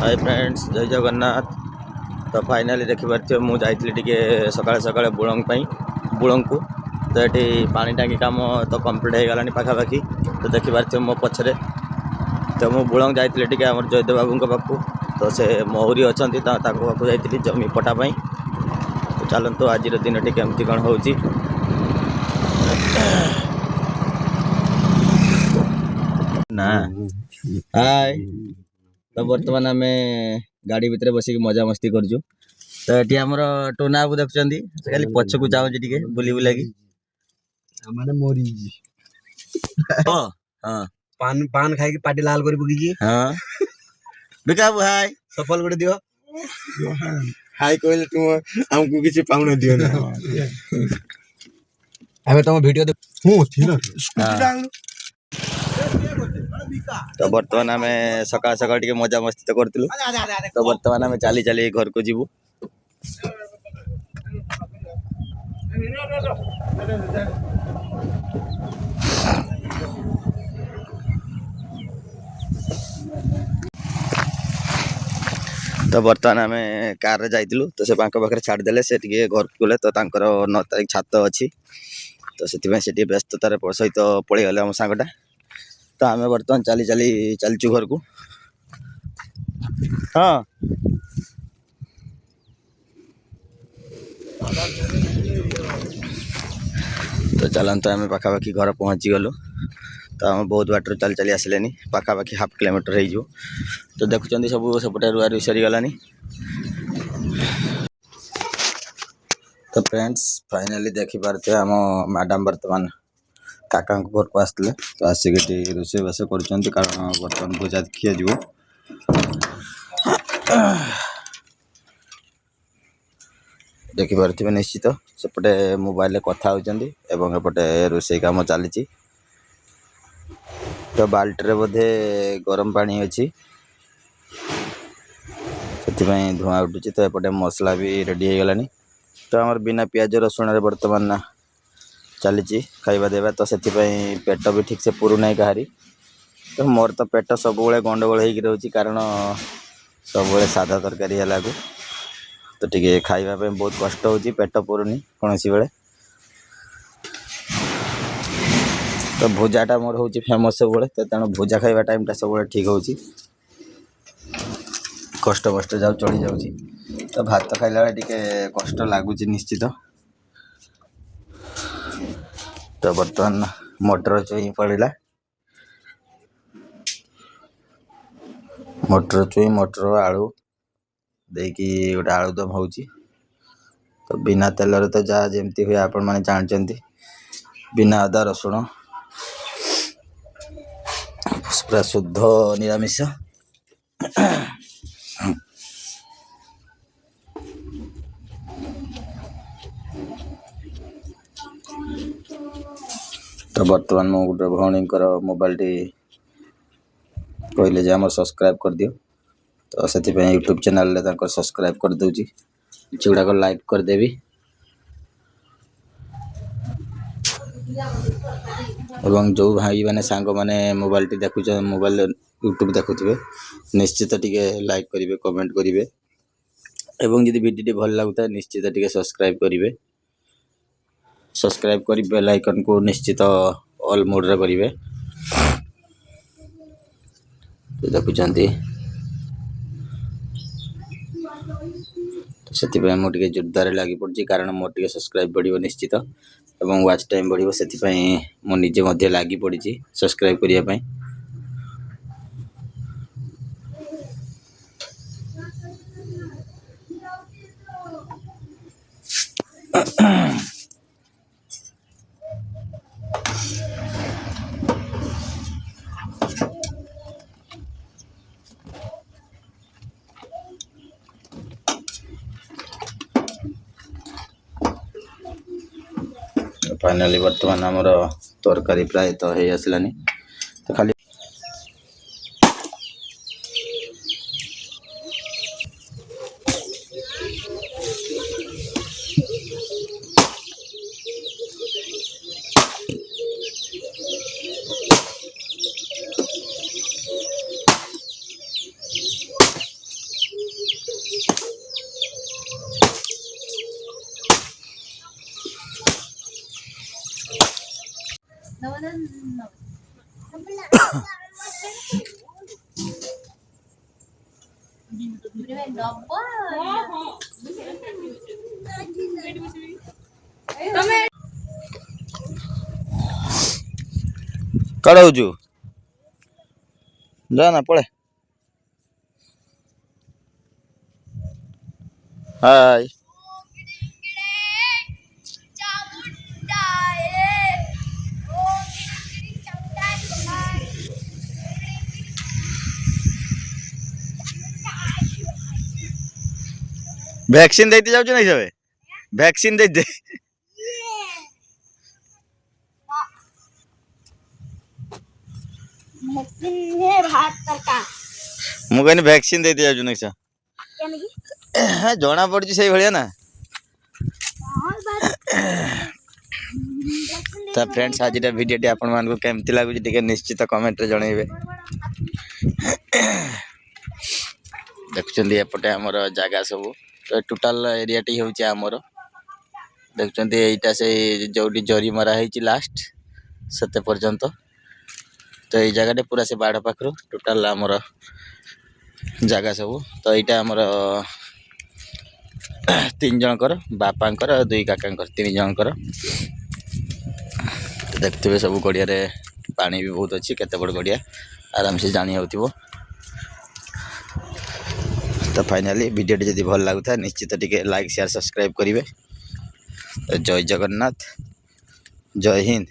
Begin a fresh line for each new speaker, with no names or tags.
Hi friends, जय जगन्नाथ। तो finally देखिपारे मुझे जाइए सकाଳେ सकाळे बुलंग को तो ये पानी टांकी काम तो कंप्लीट हो गलानी पाखापाखि। तो देखिपारे मो पछरे तो मु बुलंग जाइए आम जयदेव बाबू पाखु। तो से महुरी अच्छा पाखु जाइए जमी पटापाई। तो चलतु आज दिन टी केमती कौन हो ना। हाय, तो बर्तमान आम गाड़ी भितर बसिक मजा मस्ती करजु। तो ये आमर टोना बाबू देखुं खाली पछकू चाहूँ टे बुली बुला
पान पान खाई पाटी लाल कर पकी।
हाँ बिका बाबू हाय
सफल गोटे दियो
हाय कहले तुम हमको किसी पाउन दियो ना।
अबे तुम वीडियो देख
तो बर्तमान आम सकाल सकाल टे मजा मस्ती तो करूँ। तो बर्तमान आम चली चली घर को जीवु। तो बर्तमान आम कार रे जाइलु। तो से पाखे छाड़देले से घर को गले। तो 9 तारीख छात अच्छी। तो से व्यस्ततार सहित पलि गले आम सांगटा। तो आम बर्तमान चली चली चलचु घर को। हाँ तो चलते आम पाखापाखि घर पहुँची गलु। तो आम बहुत बाटर चली चली आसले पाखापाखि हाफ किलोमीटर हो। तो देखुं सब सेपटे रुआ रुई सरी गलानी। तो फ्रेंड्स फाइनाली देखिपारे आम मैडम बर्तमान काका घर को आसते। तो आसिक रोषेईबास कर कारण बर्तमान भोजा खिया जीव। देखिपे निश्चित सेपटे मोबाइल कथा होती एपटे रोषे कम चली। तो बाल्टी बोधे गरम पानी अच्छी से धुआं उठुची। तो एपटे मसला भी रेडी हो गलानी। तो आमर बिना पियाज रसुण बर्तमान चली खाଇବା देवा। तो से पेट भी ठीक से पुरु ना कहारी। तो मोर तो पेट सब गंडगोल हो रोचे कारण सब सादा तरकारी है लागू। तो टे खावाई बहुत कष्ट हो पेट पुरुनी कौन सी बेले। तो भुजाटा मोर हूँ फेमस सब। तो तेणु भुजा खाଇବା टाइमटा सब ठीक हो कष्ट कष्ट जाऊ चढ़ी जाऊँगी। तो भात खाइला टे कष्ट लगुच निश्चित। तो बर्तमान मटर चुई पड़ा। मटर चुई मटर आलू देकी गोटे आलुदम हो। तो बिना तेल तो जहाँ जमती हुए आपण मैंने जानते बिना अदा रसुण पूरा शुद्ध निरामिष। तो बर्तमान मो गोटे भौणी मोबाइल टी कहले आम सब्सक्राइब कर दियो। तो से यूट्यूब चैनल सब्सक्राइब कर दूची गुड़ाक लाइक करदेवी। एवं जो भाई मैंने सांग मैंने मोबाइल टी देखुच मोबाइल यूट्यूब देखुवे निश्चित टिके लाइक करेंगे कमेंट करेंगे। एवं जदि वीडियो भल लगुता निश्चित टिके सब्सक्राइब करेंगे। सब्सक्राइब कर बेल आइकन को निश्चित ऑल मोड रे करेंगे। तो देखुंती तो से मुझे जोरदार लगी पड़ी कारण मोर टे सब्सक्राइब बढ़ो निश्चित एवं वाच टाइम बढ़ो से मुझे लगी पड़ी सब्सक्राइब करने। फाइनाली बर्तमान आमर तरकारी प्राय तो हो आसलानी। तो खाली कड़ाऊजू जा ना पड़े हाय वैक्सीन देते जाऊ नहीं सब वैक्सीन दे दे
वैक्सीन है भारत सरकार
मु कहनी वैक्सीन देते जाऊ नहीं सब जना पड़ी से भाया ना तो फ्रेंड्स आज भिडियो आपण मानक केमती लगुच निश्चित कमेंट रे जनइबे देखुचंदी एपटे हमर जागा सब तो टोटल एरिया टी होउची हमर देखुचंदी एटा से जोडी जरी मरा हेची लास्ट सते पर्यंत तो ये जगह पूरा से बाढ़ पाखरु टोटल हमर जागा सब तो एटा हमर 3 जनकर बापांकर 2 काकांकर 3 जनकर देखते सब गड़िया रे पानी भी बहुत अच्छी केते बड़ गड़िया आराम से जानी होतिबो तो फाइनली वीडियो जदि भल लगुता निश्चित टिके लाइक शेयर सब्सक्राइब करेंगे तो जय जगन्नाथ जय हिंद।